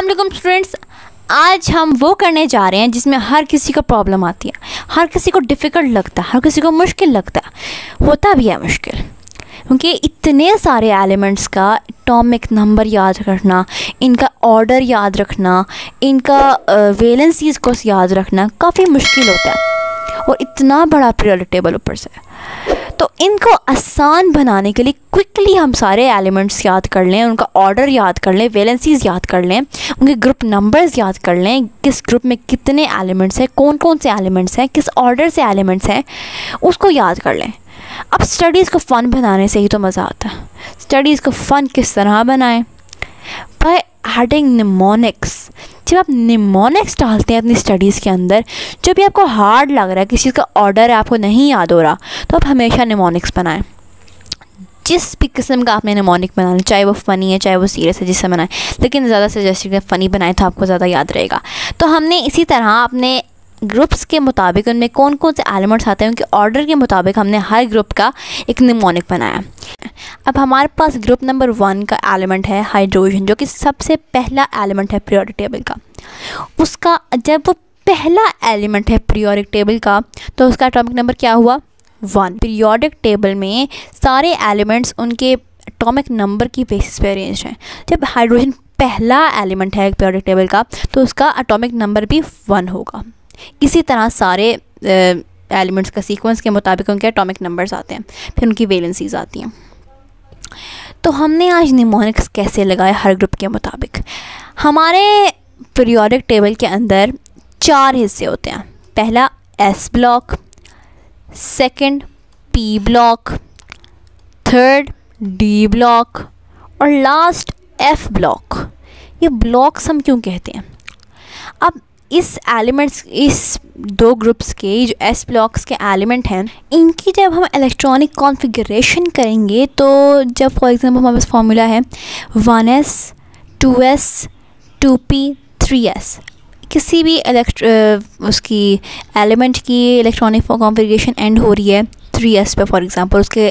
अस्सलाम वालेकुम स्टूडेंट्स, आज हम वो करने जा रहे हैं जिसमें हर किसी को प्रॉब्लम आती है, हर किसी को डिफ़िकल्ट लगता है, हर किसी को मुश्किल लगता है, होता भी है मुश्किल, क्योंकि इतने सारे एलिमेंट्स का एटॉमिक नंबर याद रखना, इनका ऑर्डर याद रखना, इनका वैलेंसीज़ को याद रखना काफ़ी मुश्किल होता है और इतना बड़ा पीरियोडिक टेबल ऊपर से। तो इनको आसान बनाने के लिए क्विकली हम सारे एलिमेंट्स याद कर लें, उनका ऑर्डर याद कर लें, वैलेंसीज़ याद कर लें, उनके ग्रुप नंबर्स याद कर लें, किस ग्रुप में कितने एलिमेंट्स हैं, कौन कौन से एलिमेंट्स हैं, किस ऑर्डर से एलिमेंट्स हैं, उसको याद कर लें। अब स्टडीज़ को फ़न बनाने से ही तो मज़ा आता है। स्टडीज़ को फ़न किस तरह बनाएं? By adding mnemonics. जब आप निमोनिक्स डालते हैं अपनी स्टडीज़ के अंदर, जब भी आपको हार्ड लग रहा है, किसी चीज़ का ऑर्डर है आपको नहीं याद हो रहा, तो आप हमेशा निमोनिक्स बनाएं। जिस भी किस्म का आपने निमोनिक बनाना, चाहे वो फ़नी है चाहे वो सीरियस है, जिससे बनाएं, लेकिन ज़्यादा सजेस्ट है फ़नी बनाएं तो आपको ज़्यादा याद रहेगा। तो हमने इसी तरह अपने ग्रुप्स के मुताबिक उनमें कौन कौन से एलिमेंट्स आते हैं उनके ऑर्डर के मुताबिक हमने हर ग्रुप का एक निमोनिक बनाया। अब हमारे पास ग्रुप नंबर 1 का एलिमेंट है हाइड्रोजन, जो कि सबसे पहला एलिमेंट है पीरियोडिक टेबल का। उसका जब वो पहला एलिमेंट है पीरियोडिक टेबल का, तो उसका एटॉमिक नंबर क्या हुआ? 1। पीरियोडिक टेबल में सारे एलिमेंट्स उनके एटॉमिक नंबर की बेसिस पे अरेंज हैं। जब हाइड्रोजन पहला एलिमेंट है पीरियोडिक टेबल का, तो उसका एटॉमिक नंबर भी 1 होगा। इसी तरह सारे एलिमेंट्स का सीक्वेंस के मुताबिक उनके एटॉमिक नंबर्स आते हैं, फिर उनकी वैलेंसीज आती हैं। तो हमने आज निमोनिक्स कैसे लगाए हर ग्रुप के मुताबिक। हमारे पीरियोडिक टेबल के अंदर 4 हिस्से होते हैं। पहला S block, second P block, third D block और लास्ट एफ ब्लॉक। ये ब्लॉक्स हम क्यों कहते हैं? अब इस एलिमेंट्स, इस 2 ग्रुप्स के जो एस ब्लॉक्स के एलिमेंट हैं, इनकी जब हम इलेक्ट्रॉनिक कॉन्फ़िगरेशन करेंगे, तो जब फॉर एग्जांपल हमारे पास फार्मूला है 1s 2s 2p 3s, किसी भी उसकी एलिमेंट की इलेक्ट्रॉनिक कॉन्फ़िगरेशन एंड हो रही है 3s पे, फॉर एग्जांपल उसके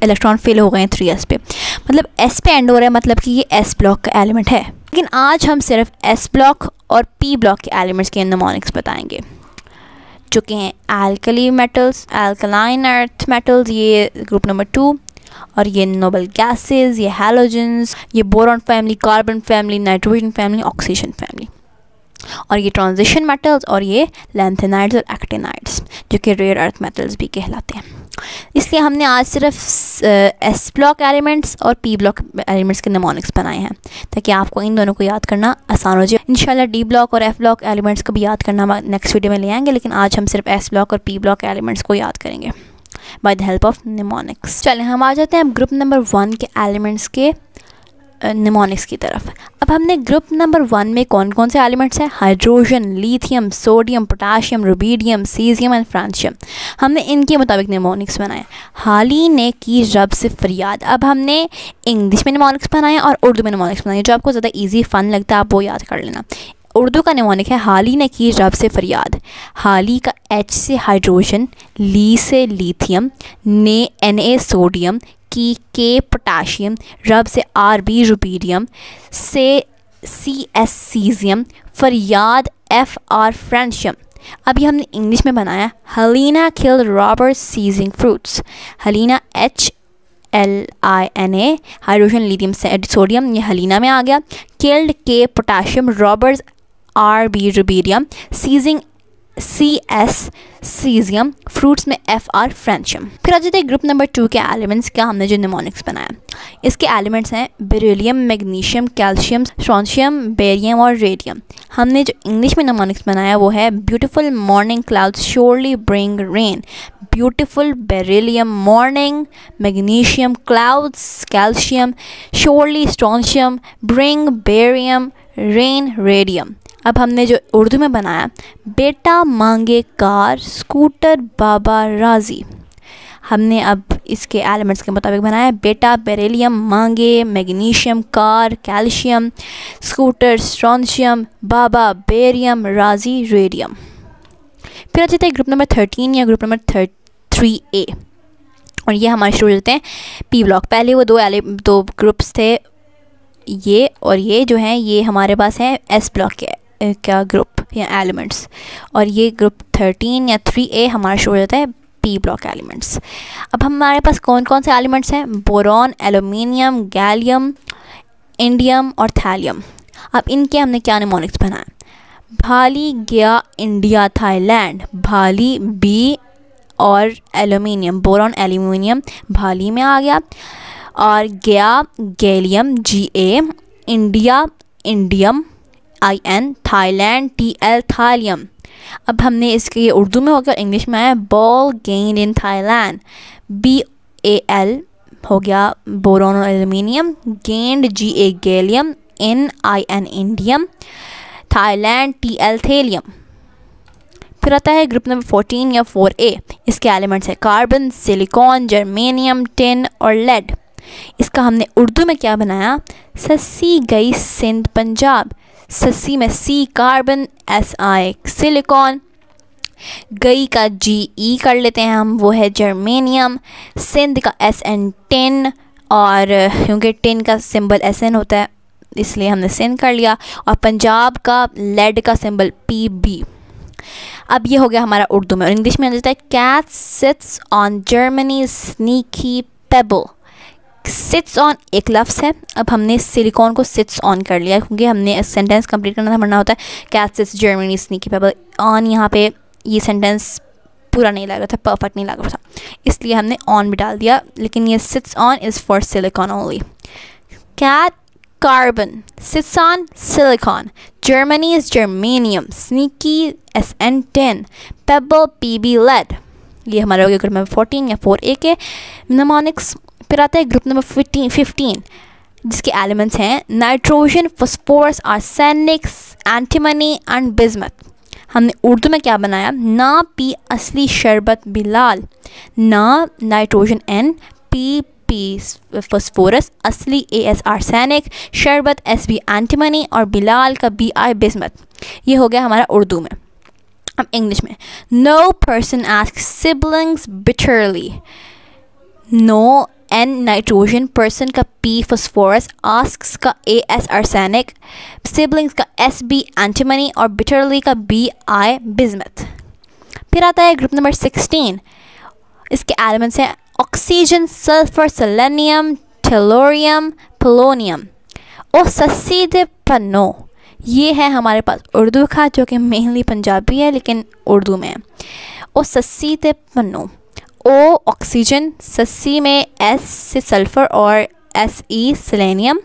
इलेक्ट्रॉन फिल हो गए हैं 3s पे, मतलब s पे एंड हो रहा है, मतलब कि ये s ब्लॉक का एलिमेंट है। लेकिन आज हम सिर्फ s ब्लॉक और p ब्लॉक के एलिमेंट्स के निमोनिक्स बताएंगे, जो कि हैं alkali metals, alkaline earth metals, ये ग्रुप नंबर 2, और ये नोबल गैसेस, ये हैलोजेंस, ये boron family, carbon family, nitrogen family, oxygen family, और ये ट्रांजिशन मेटल्स, और ये लैंथेनाइड्स और एक्टिनाइड्स, जो कि रेयर अर्थ मेटल्स भी कहलाते हैं। इसलिए हमने आज सिर्फ एस ब्लॉक एलिमेंट्स और पी ब्लॉक एलिमेंट्स के निमोनिक्स बनाए हैं, ताकि आपको इन दोनों को याद करना आसान हो जाए। इंशाल्लाह डी ब्लॉक और एफ ब्लॉक एलिमेंट्स को भी याद करना हम नेक्स्ट वीडियो में ले आएंगे, लेकिन आज हम सिर्फ एस ब्लॉक और पी ब्लॉक एलिमेंट्स को याद करेंगे by the help of mnemonics. चलें हम आ जाते हैं ग्रुप नंबर 1 के एलिमेंट्स के निमोनिक्स की तरफ। अब हमने ग्रुप नंबर 1 में कौन कौन से एलिमेंट्स हैं? Hydrogen, lithium, sodium, potassium, rubidium, caesium and francium. हमने इनके मुताबिक निमोनिक्स बनाए। हाली ने की रब से फरियाद। अब हमने इंग्लिश में निमोनिक्स बनाए और उर्दू में निमोनिक्स बनाए। जो आपको ज़्यादा ईजी फ़न लगता है आप वो याद कर लेना। उर्दू का निमोनिक है हाली ने की रब से फरियाद। हाली का H से हाइड्रोजन, ली से लिथियम, ने Na सोडियम, की के पोटाशियम, रब से RB रुबीडियम, से CS सीजियम, फरियाद FR फ्रांशियम। अभी हमने इंग्लिश में बनाया Halina killed Robert seizing fruits. Halina HLINA, hydrogen lithium sodium, ये हलीना में आ गया। किल्ड के potassium, Roberts RB rubidium, seizing CS caesium, fruits में FR फ्रांशियम। फिर आ जाते हैं ग्रुप नंबर 2 के एलिमेंट्स का हमने जो निमोनिक्स बनाया। इसके एलिमेंट्स हैं beryllium, magnesium, calcium, strontium, barium और रेडियम। हमने जो इंग्लिश में निमोनिक्स बनाया वो है beautiful morning clouds surely bring rain. Beautiful beryllium morning, magnesium clouds, calcium surely strontium, bring barium rain radium. अब हमने जो उर्दू में बनाया बेटा मांगे कार स्कूटर बाबा राजी। हमने अब इसके एलिमेंट्स के मुताबिक बनाया बेटा बेरिलियम मांगे, magnesium car, calcium scooter, strontium, बाबा बेरियम, राजी रेडियम। फिर आ जाते हैं ग्रुप नंबर 13 या ग्रुप नंबर 3A, और ये हमारे शुरू होते हैं पी ब्लॉक। पहले वो दो ग्रुप्स थे ये और ये जो हैं ये हमारे पास हैं एस ब्लॉक के क्या ग्रुप या एलिमेंट्स, और ये ग्रुप 13 या 3A हमारा शो हो जाता है पी ब्लॉक एलिमेंट्स। अब हमारे पास कौन कौन से एलिमेंट्स हैं? बोरॉन, एल्यूमिनियम, गैलियम, इंडियम और थैलियम। अब इनके हमने क्या निमोनिक्स बनाए? भाली, गया, इंडिया, थाईलैंड। भाली बी और एल्यूमिनियम, बोरॉन एल्यूमिनियम भाली में आ गया, और गया gallium GA, India indium IN, Thailand TL थाईलियम। अब हमने इसके ये उर्दू में हो गया, इंग्लिश में आया ball gained in Thailand, BAL हो गया बोरॉन और aluminium, gained GA gallium, IN indium, Thailand TL thallium. फिर आता है ग्रुप नंबर 14 या 4A। इसके एलिमेंट्स है कार्बन, सिलिकॉन, जर्मेनियम, टिन और लेड। इसका हमने उर्दू में क्या बनाया? सस्सी गई सिंध पंजाब। सस्सी में C कार्बन, SI सिलिकॉन, गई का GE कर लेते हैं हम, वो है जर्मेनियम, सिंध का SN टिन, और क्योंकि टिन का सिंबल SN होता है इसलिए हमने सिंध कर लिया, और पंजाब का लेड का सिंबल PB। अब ये हो गया हमारा उर्दू में, और इंग्लिश में आ जाता है cat sits on Germany sneaky pebble. Sits on एक लफ्ज़ है, अब हमने सिलिकॉन को सिट्स ऑन कर लिया क्योंकि हमने सेंटेंस कंप्लीट करना था, पढ़ना होता है cat sits Germany sneaky pebble on. यहाँ पे ये सेंटेंस पूरा नहीं लग रहा था, परफेक्ट नहीं लग रहा था, इसलिए हमने ऑन भी डाल दिया, लेकिन ये sits on is for silicon only. Cat carbon sits on silicon, Germany is germanium, sneaky SN10, pebble PB lead। ये हमारा हो गया ग्रुप नंबर 14 या 4A के निमोनिक्स। फिर आता है ग्रुप नंबर 15 जिसके एलिमेंट्स हैं nitrogen, phosphorus, arsenic, antimony and bismuth. हमने उर्दू में क्या बनाया? ना पी असली शरबत बिलाल, ना नाइट्रोजन N, P फॉस्फोरस, असली AS आर्सेनिक, शरबत SB एंटीमनी और बिलाल का BI बिस्मथ। ये हो गया हमारा उर्दू में। अब इंग्लिश में no person ask siblings bitterly, no N nitrogen, person का P फॉस्फोरस, आस्क्स का AS आर्सेनिक, सिबलिंग्स का SB एंटीमनी और बिटरली का BI बिस्मथ। फिर आता है ग्रुप नंबर 16। इसके एलिमेंट्स हैं oxygen, sulphur, selenium, tellurium, polonium. ओ सस्सी दे पन्नो, ये है हमारे पास उर्दू का जो कि मेनली पंजाबी है लेकिन उर्दू में है। ओ सस्सी दे पन्नो, ओ ऑक्सीजन, सस्सी में S से सल्फर और SE सेलेनियम,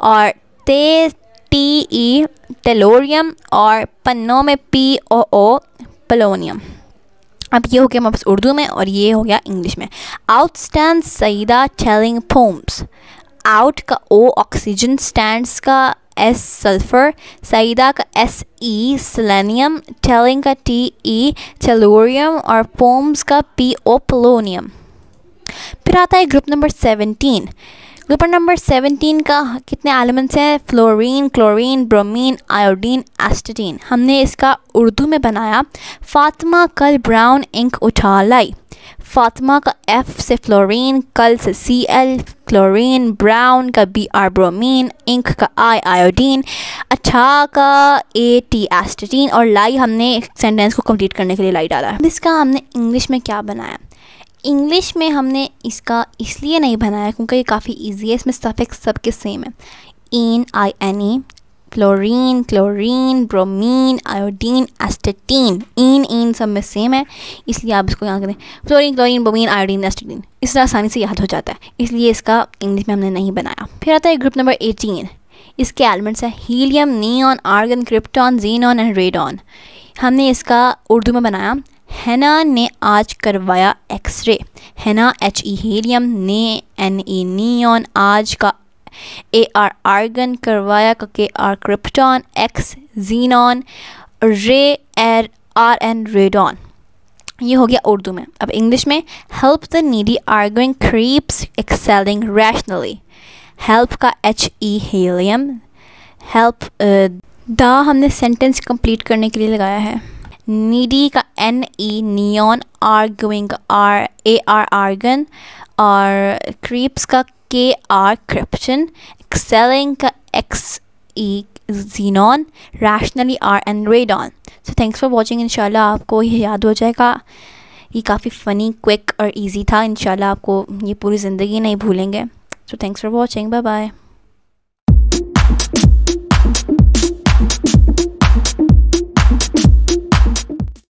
और TE टेलोरियम, और पन्नों में POO पोलोनियम। अब ये हो गया हमारे पास उर्दू में, और ये हो गया इंग्लिश में। Out stand Saeeda telling poems, out का O ऑक्सीजन, स्टैंड्स का S सल्फर, सईदा का SE सेलेनियम, टेलिंग का TE टेलोरियम और पोम्स का PO पोलोनियम। फिर आता है ग्रुप नंबर 17। ग्रुप नंबर 17 का कितने एलिमेंट्स हैं? Fluorine, chlorine, bromine, iodine, एस्टेटीन। हमने इसका उर्दू में बनाया फातिमा कल ब्राउन इंक उठा लाई। फातिमा का F से फ्लोरीन, कल से Cl क्लोरीन, ब्राउन का Br ब्रोमीन, इंक का I आयोडीन, अच्छा का AT एस्टेटीन, और लाई हमने सेंटेंस को कंप्लीट करने के लिए लाई डाला है। इसका हमने इंग्लिश में क्या बनाया? इंग्लिश में हमने इसका इसलिए नहीं बनाया क्योंकि ये काफ़ी इजी है, इसमें सफिक्स सबके सेम है। इन INE, fluorine, chlorine, bromine, iodine, astatine, इन सब में सेम है, इसलिए आप इसको यहाँ करें fluorine, chlorine, bromine, iodine, astatine, इस तरह आसानी से याद हो जाता है, इसलिए इसका इंग्लिश में हमने नहीं बनाया। फिर आता है ग्रुप नंबर 18। इसके एलिमेंट्स हैं helium, neon, argon, krypton, xenon and radon. हमने इसका उर्दू में बनाया हैना ने आज करवाया एक्सरे। हैना HE हीलियम, ने NE नियॉन, आज का AR आर्गन, करवाया का KR क्रिप्टॉन, X जीनॉन, रे RN रेडॉन। ये हो गया उर्दू में। अब इंग्लिश में help the needy arguing creeps excelling rationally. Help का HE हीलियम, हेल्प द हमने सेंटेंस कंप्लीट करने के लिए लगाया है। नीडी का NE नियॉन, आर्गुइंग का AR आर्गन, और क्रीप्स का KR क्रिप्टन, excelling का X E xenon, rationally R and radon. So thanks for watching. इंशाल्लाह आपको ये याद हो जाएगा. ये काफ़ी फ़नी, क्विक और इजी था. इंशाल्लाह आपको ये पूरी ज़िंदगी नहीं भूलेंगे. So thanks for watching. Bye bye.